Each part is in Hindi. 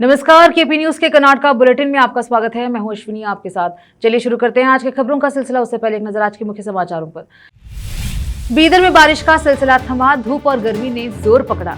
नमस्कार, केपी न्यूज के कर्नाटका बुलेटिन में आपका स्वागत है। मैं हूं अश्विनी आपके साथ। चलिए शुरू करते हैं आज के खबरों का सिलसिला। उससे पहले एक नजर आज के मुख्य समाचारों पर। बीदर में बारिश का सिलसिला थमा, धूप और गर्मी ने जोर पकड़ा।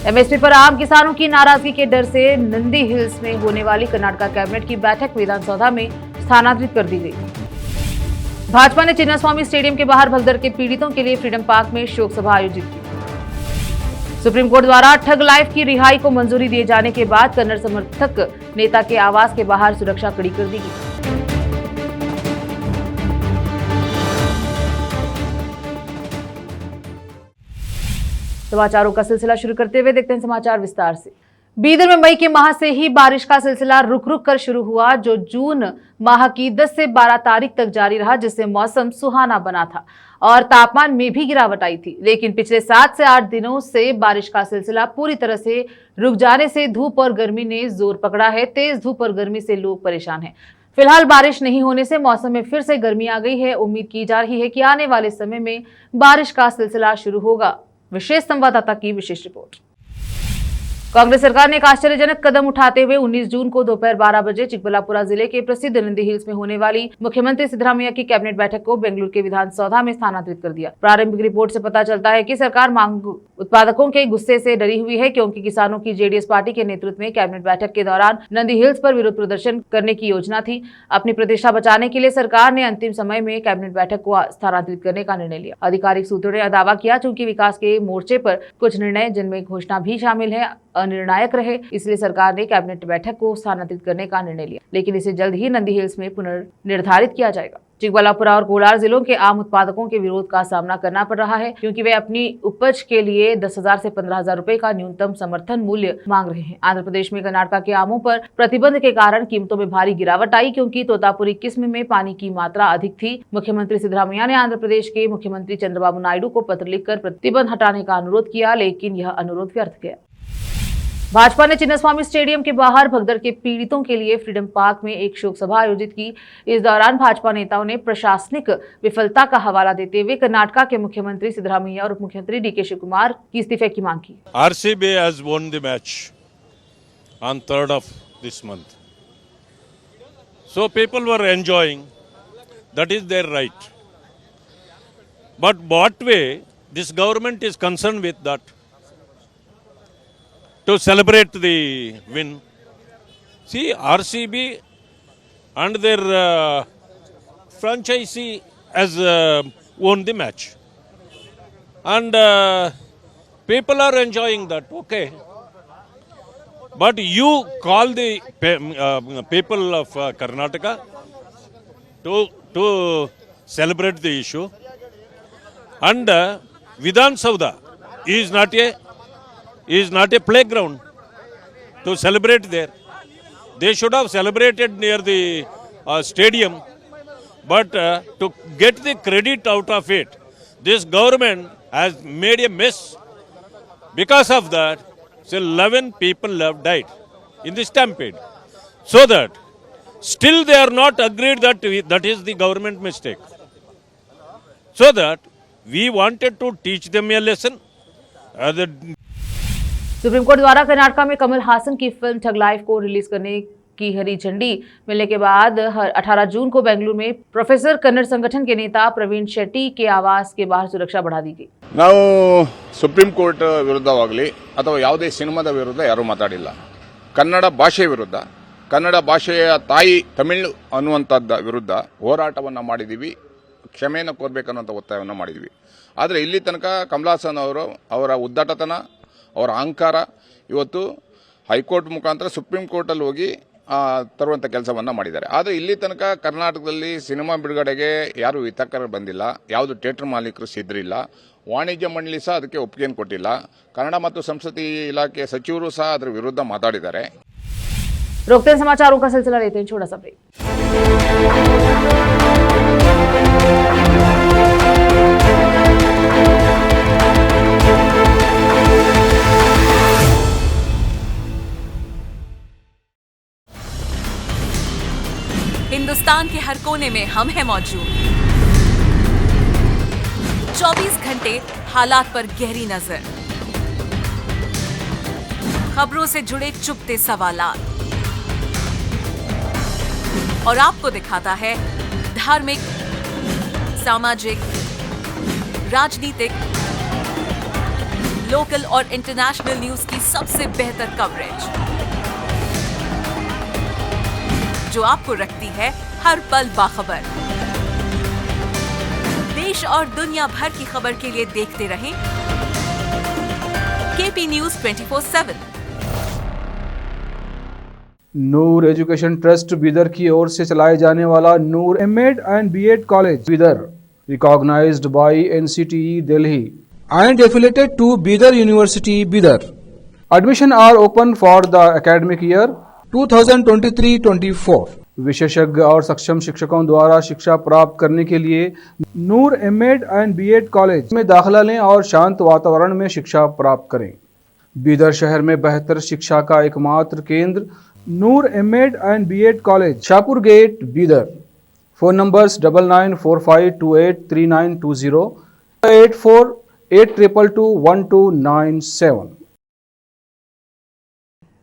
एमएसपी पर आम किसानों की नाराजगी के डर से नंदी हिल्स में होने वाली कर्नाटका कैबिनेट की बैठक विधानसौधा में स्थानांतरित कर दी गई। भाजपा ने चिन्नास्वामी स्टेडियम के बाहर भगदड़ के पीड़ितों के लिए फ्रीडम पार्क में शोक सभा आयोजित की। सुप्रीम कोर्ट द्वारा ठग लाइफ की रिहाई को मंजूरी दिए जाने के बाद कन्नड़ समर्थक नेता के आवास के बाहर सुरक्षा कड़ी कर दी गई। समाचारों का सिलसिला शुरू करते हुए देखते हैं समाचार विस्तार से। बीदर में मई के माह से ही बारिश का सिलसिला रुक रुक कर शुरू हुआ, जो जून माह की 10 से 12 तारीख तक जारी रहा, जिससे मौसम सुहाना बना था और तापमान में भी गिरावट आई थी। लेकिन पिछले 7 से 8 दिनों से बारिश का सिलसिला पूरी तरह से रुक जाने से धूप और गर्मी ने जोर पकड़ा है। तेज धूप और गर्मी से लोग परेशान हैं। फिलहाल बारिश नहीं होने से मौसम में फिर से गर्मी आ गई है। उम्मीद की जा रही है कि आने वाले समय में बारिश का सिलसिला शुरू होगा। विशेष संवाददाता की विशेष रिपोर्ट। कांग्रेस सरकार ने एक आश्चर्यजनक कदम उठाते हुए 19 जून को दोपहर 12 बजे चिकबल्लापुरा जिले के प्रसिद्ध नंदी हिल्स में होने वाली मुख्यमंत्री सिद्धरामैया की कैबिनेट बैठक को बेंगलुरु के विधानसौधा में स्थानांतरित कर दिया। प्रारंभिक रिपोर्ट से पता चलता है कि सरकार मांग उत्पादकों के गुस्से से डरी हुई है, क्योंकि किसानों की जेडीएस पार्टी के नेतृत्व में कैबिनेट बैठक के दौरान नंदी हिल्स पर विरोध प्रदर्शन करने की योजना थी। अपनी प्रतिष्ठा बचाने के लिए सरकार ने अंतिम समय में कैबिनेट बैठक को स्थानांतरित करने का निर्णय लिया। आधिकारिक सूत्रों ने दावा किया, चूंकि विकास के मोर्चे पर कुछ निर्णय, जिनमें घोषणा भी शामिल है, अनिर्णायक रहे, इसलिए सरकार ने कैबिनेट बैठक को स्थानांतरित करने का निर्णय लिया। लेकिन इसे जल्द ही नंदी हिल्स में पुनर्निर्धारित किया जाएगा। चिकबल्लापुरा और कोलार जिलों के आम उत्पादकों के विरोध का सामना करना पड़ रहा है, क्योंकि वे अपनी उपज के लिए 10,000 से 15,000 रुपए का न्यूनतम समर्थन मूल्य मांग रहे हैं। आंध्र प्रदेश में कर्नाटका के आमों पर प्रतिबंध के कारण कीमतों में भारी गिरावट आई, क्योंकि तोतापुरी किस्म में पानी की मात्रा अधिक थी। मुख्यमंत्री सिद्धरामैया ने आंध्र प्रदेश के मुख्यमंत्री चंद्रबाबू नायडू को पत्र लिखकर प्रतिबंध हटाने का अनुरोध किया, लेकिन यह अनुरोध व्यर्थ गया। भाजपा ने चिन्नास्वामी स्टेडियम के बाहर भगदड़ के पीड़ितों के लिए फ्रीडम पार्क में एक शोक सभा आयोजित की। इस दौरान भाजपा नेताओं ने प्रशासनिक विफलता का हवाला देते हुए कर्नाटका के मुख्यमंत्री सिद्धरामैया और उप मुख्यमंत्री डीके शिवकुमार की इस्तीफे की मांग की। RCB has won the match on 3rd of this month. So people were enjoying. That is their right. But what way this government is concerned with that? To celebrate the win. See, RCB and their franchisee has won the match. And people are enjoying that, okay. But you call the people of Karnataka to celebrate the issue. And Vidhan Sauda is not a playground to celebrate there. They should have celebrated near the stadium, but to get the credit out of it, this government has made a mess. Because of that, 11 people have died in the stampede. So that still they are not agreed that that is the government mistake. So that we wanted to teach them a lesson. Supreme court द्वारा कर्नाटका में कमल हासन की फिल्म ठग लाइफ को रिलीज करने की हरी झंडी मिलने के बाद 18 जून को बेंगलुरु में प्रोफेसर कन्नड़ संगठन के नेता प्रवीण शेट्टी के आवास के बाहर सुरक्षा बढ़ा दी गई। ನಾವು ಸುಪ್ರೀಂ ಕೋರ್ಟ್ ವಿರುದ್ಧವಾಗಲಿ ಅಥವಾ ಯಾವುದೇ ಸಿನಿಮಾದ ವಿರುದ್ಧ ಯಾರೂ ಮಾತಾಡಿಲ್ಲ. ಕನ್ನಡ ಭಾಷೆ ವಿರುದ್ಧ, ಕನ್ನಡ ಭಾಷೆಯ ತಾಯಿ ತಮಿಳು ಅನ್ನುವಂಥದ್ದ ವಿರುದ್ಧ ಹೋರಾಟವನ್ನು ಮಾಡಿದ್ದೀವಿ. ಕ್ಷಮೆಯನ್ನು ಕೋರಬೇಕನ್ನುವಂಥ ಒತ್ತಾಯವನ್ನು ಮಾಡಿದ್ವಿ. ಆದರೆ ಇಲ್ಲಿ ತನಕ ಕಮಲ್ ಹಾಸನ್ ಅವರು ಅವರ ಉದ್ದಟತನ, ಅವರ ಅಹಂಕಾರ ಇವತ್ತು ಹೈಕೋರ್ಟ್ ಮುಖಾಂತರ ಸುಪ್ರೀಂ ಕೋರ್ಟಲ್ಲಿ ಹೋಗಿ ತರುವಂಥ ಕೆಲಸವನ್ನು ಮಾಡಿದ್ದಾರೆ. ಆದರೆ ಇಲ್ಲಿ ತನಕ ಕರ್ನಾಟಕದಲ್ಲಿ ಸಿನಿಮಾ ಬಿಡುಗಡೆಗೆ ಯಾರು ವಿತರಕರು ಬಂದಿಲ್ಲ, ಯಾವುದು ಥಿಯೇಟರ್ ಮಾಲೀಕರು ಸಿದ್ಧರಿಲ್ಲ, ವಾಣಿಜ್ಯ ಮಂಡಳಿ ಸಹ ಅದಕ್ಕೆ ಒಪ್ಪಿಗೆಯನ್ನು ಕೊಟ್ಟಿಲ್ಲ, ಕನ್ನಡ ಮತ್ತು ಸಂಸ್ಕೃತಿ ಇಲಾಖೆ ಸಚಿವರು ಸಹ ಅದರ ವಿರುದ್ಧ ಮಾತಾಡಿದ್ದಾರೆ. रोकते हैं समाचारों का सिलसिला, लेते हैं छोटा सा ब्रेक। हिंदुस्तान के हर कोने में हम हैं मौजूद। 24 घंटे हालात पर गहरी नजर, खबरों से जुड़े चुपते सवालात और आपको दिखाता है धार्मिक, सामाजिक, राजनीतिक, लोकल और इंटरनेशनल न्यूज की सबसे बेहतर कवरेज जो आपको रखती है हर पल बाखबर। देश और दुनिया भर की खबर के लिए देखते रहें KP news 24/7। Noor education trust Bidar की ओर से चलाए जाने वाला Noor MEd and BEd college Bidar, recognized by NCTE Delhi and affiliated to Bidar University, Bidar. Admission are open for the academic year 2023-24. विशेषज्ञ और सक्षम शिक्षकों द्वारा शिक्षा प्राप्त करने के लिए नूर एमएड एंड बीएड कॉलेज में दाखिला लें और शांत वातावरण में शिक्षा प्राप्त करें। बीदर शहर में बेहतर शिक्षा का एकमात्र केंद्र Noor MEd and BEd college, Shahpur gate, Bidar. Phone numbers 9945283920, 8482221297।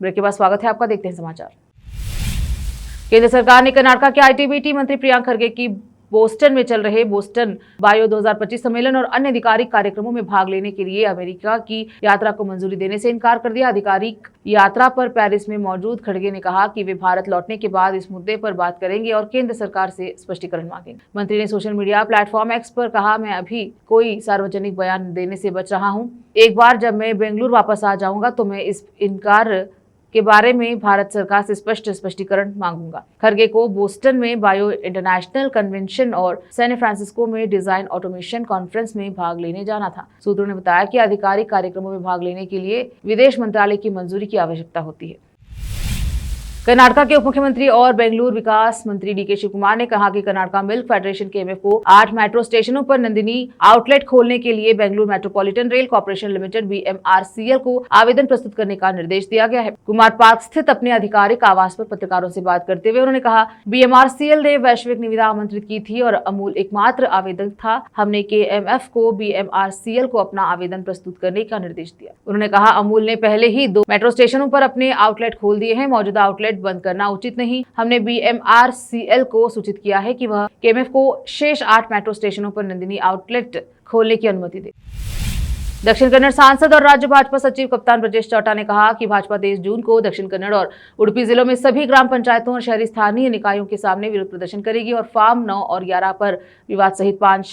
Break के बाद स्वागत है आपका, देखते हैं समाचार। केंद्र सरकार ने कर्नाटक के आईटीबीटी मंत्री प्रियंक खरगे की बोस्टन में चल रहे बोस्टन बायो 2025 सम्मेलन और अन्य आधिकारिक कार्यक्रमों में भाग लेने के लिए अमेरिका की यात्रा को मंजूरी देने से इनकार कर दिया। आधिकारिक यात्रा पर पेरिस में मौजूद खड़गे ने कहा कि वे भारत लौटने के बाद इस मुद्दे पर बात करेंगे और केंद्र सरकार से स्पष्टीकरण मांगेंगे। मंत्री ने सोशल मीडिया प्लेटफॉर्म एक्स पर कहा, मैं अभी कोई सार्वजनिक बयान देने से बच रहा हूँ। एक बार जब मैं बेंगलुरु वापस आ जाऊंगा तो मैं इस इनकार के बारे में भारत सरकार से स्पष्टीकरण मांगूंगा। खरगे को बोस्टन में बायो इंटरनेशनल कन्वेंशन और सैन फ्रांसिस्को में डिजाइन ऑटोमेशन कॉन्फ्रेंस में भाग लेने जाना था। सूत्रों ने बताया कि आधिकारिक कार्यक्रमों में भाग लेने के लिए विदेश मंत्रालय की मंजूरी की आवश्यकता होती है। कर्नाटक के उप मुख्यमंत्री और बेंगलुरु विकास मंत्री डीके शिव कुमार ने कहा कि कर्नाटक मिल्क फेडरेशन केएमएफ को 8 मेट्रो स्टेशनों पर नंदिनी आउटलेट खोलने के लिए Bengaluru metropolitan rail corporation limited BMRCL को आवेदन प्रस्तुत करने का निर्देश दिया गया है। कुमार पार्क स्थित अपने आधिकारिक आवास पर पत्रकारों से बात करते हुए उन्होंने कहा, बीएमआरसीएल ने वैश्विक निविदा आमंत्रित की थी और अमूल एकमात्र आवेदक था। हमने केएमएफ को बीएमआरसीएल को अपना आवेदन प्रस्तुत करने का निर्देश दिया। उन्होंने कहा, अमूल ने पहले ही 2 मेट्रो स्टेशनों पर अपने आउटलेट खोल दिए हैं। मौजूदा आउटलेट बंद करना उचित नहीं। हमने बीएमआरसीएल को सूचित किया है कि वह केएमएफ को शेष 8 मेट्रो स्टेशनों पर नंदिनी आउटलेट खोलने की अनुमति दे। दक्षिण कन्नड़ सांसद और राज्य भाजपा सचिव कप्तान ब्रजेश चौटा ने कहा कि भाजपा 23 जून को दक्षिण कन्नड़ और उडुपी जिलों में सभी ग्राम पंचायतों और शहरी स्थानीय निकायों के सामने विरोध प्रदर्शन करेगी और फार्म 9 और 11 पर विवाद सहित 5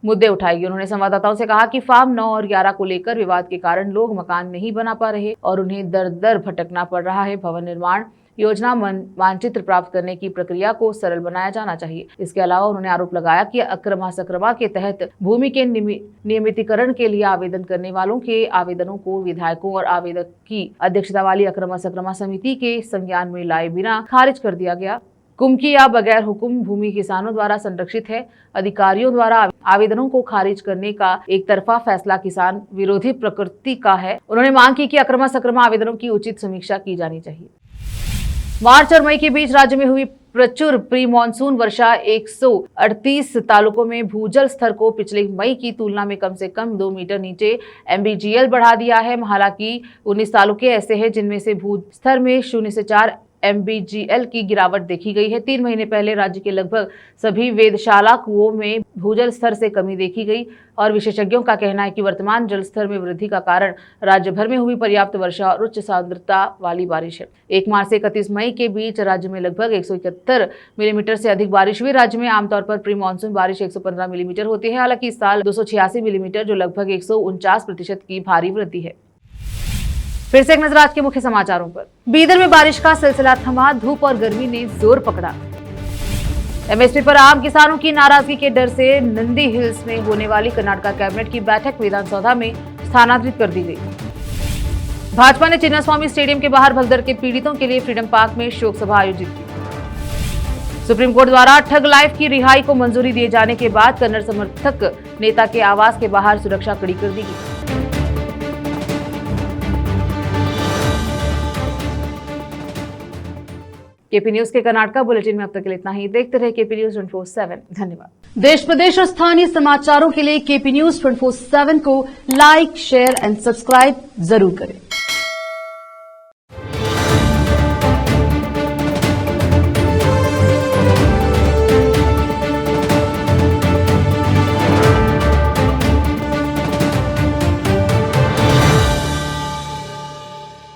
मुद्दे उठाएगी। उन्होंने संवाददाताओं से कहा कि फार्म 9 और 11 को लेकर विवाद के कारण लोग मकान नहीं बना पा रहे और उन्हें दर दर भटकना पड़ रहा है। भवन निर्माण योजना मानचित्र प्राप्त करने की प्रक्रिया को सरल बनाया जाना चाहिए। इसके अलावा उन्होंने आरोप लगाया कि अक्रमा सक्रमा के तहत भूमि के नियमितीकरण के लिए आवेदन करने वालों के आवेदनों को विधायकों और आवेदक की अध्यक्षता वाली अक्रमा सक्रमा समिति के संज्ञान में लाए बिना खारिज कर दिया गया। कुमकी या बगैर हुक्म भूमि किसानों द्वारा संरक्षित है। अधिकारियों द्वारा आवेदनों को खारिज करने का एक तरफा फैसला किसान विरोधी प्रकृति का है। उन्होंने मांग की कि अक्रमा सक्रमा आवेदनों की उचित समीक्षा की जानी चाहिए। मार्च और मई के बीच राज्य में हुई प्रचुर प्री मानसून वर्षा 138 तालुकों में भूजल स्तर को पिछले मई की तुलना में कम से कम 2 मीटर नीचे MBGL बढ़ा दिया है। हालांकि 19 तालुके ऐसे हैं जिनमें से भूस्तर में 0 से 4 MBGL की गिरावट देखी गई है। 3 महीने पहले राज्य के लगभग सभी वेधशाला कुओं में भूजल स्तर से कमी देखी गई और विशेषज्ञों का कहना है कि वर्तमान जल स्तर में वृद्धि का कारण राज्य भर में हुई पर्याप्त वर्षा और उच्च सांद्रता वाली बारिश है। 1 मार्च से 31 मई के बीच राज्य में लगभग 171 मिलीमीटर से अधिक बारिश हुई। राज्य में आमतौर पर प्री मानसून बारिश 115 मिलीमीटर होती है। हालांकि इस साल 286 मिलीमीटर जो लगभग 149% की भारी वृद्धि है। फिर से एक नजर आज के मुख्य समाचारों पर। बीदर में बारिश का सिलसिला थमा, धूप और गर्मी ने जोर पकड़ा। एमएसपी पर आम किसानों की नाराजगी के डर से नंदी हिल्स में होने वाली कर्नाटक कैबिनेट की बैठक विधानसभा में स्थानांतरित कर दी गई। भाजपा ने चिन्नास्वामी स्टेडियम के बाहर भगदड़ के पीड़ितों के लिए फ्रीडम पार्क में शोक सभा आयोजित की। सुप्रीम कोर्ट द्वारा ठग लाइफ की रिहाई को मंजूरी दिए जाने के बाद कन्नड़ समर्थक नेता के आवास के बाहर सुरक्षा कड़ी कर दी गई। केपी न्यूज के कर्नाटक बुलेटिन में अब तक के लिए इतना ही। देखते रहे केपी न्यूज 24/7। धन्यवाद। देश प्रदेश और स्थानीय समाचारों के लिए केपी न्यूज 24/7 को लाइक, शेयर एंड सब्सक्राइब जरूर करें।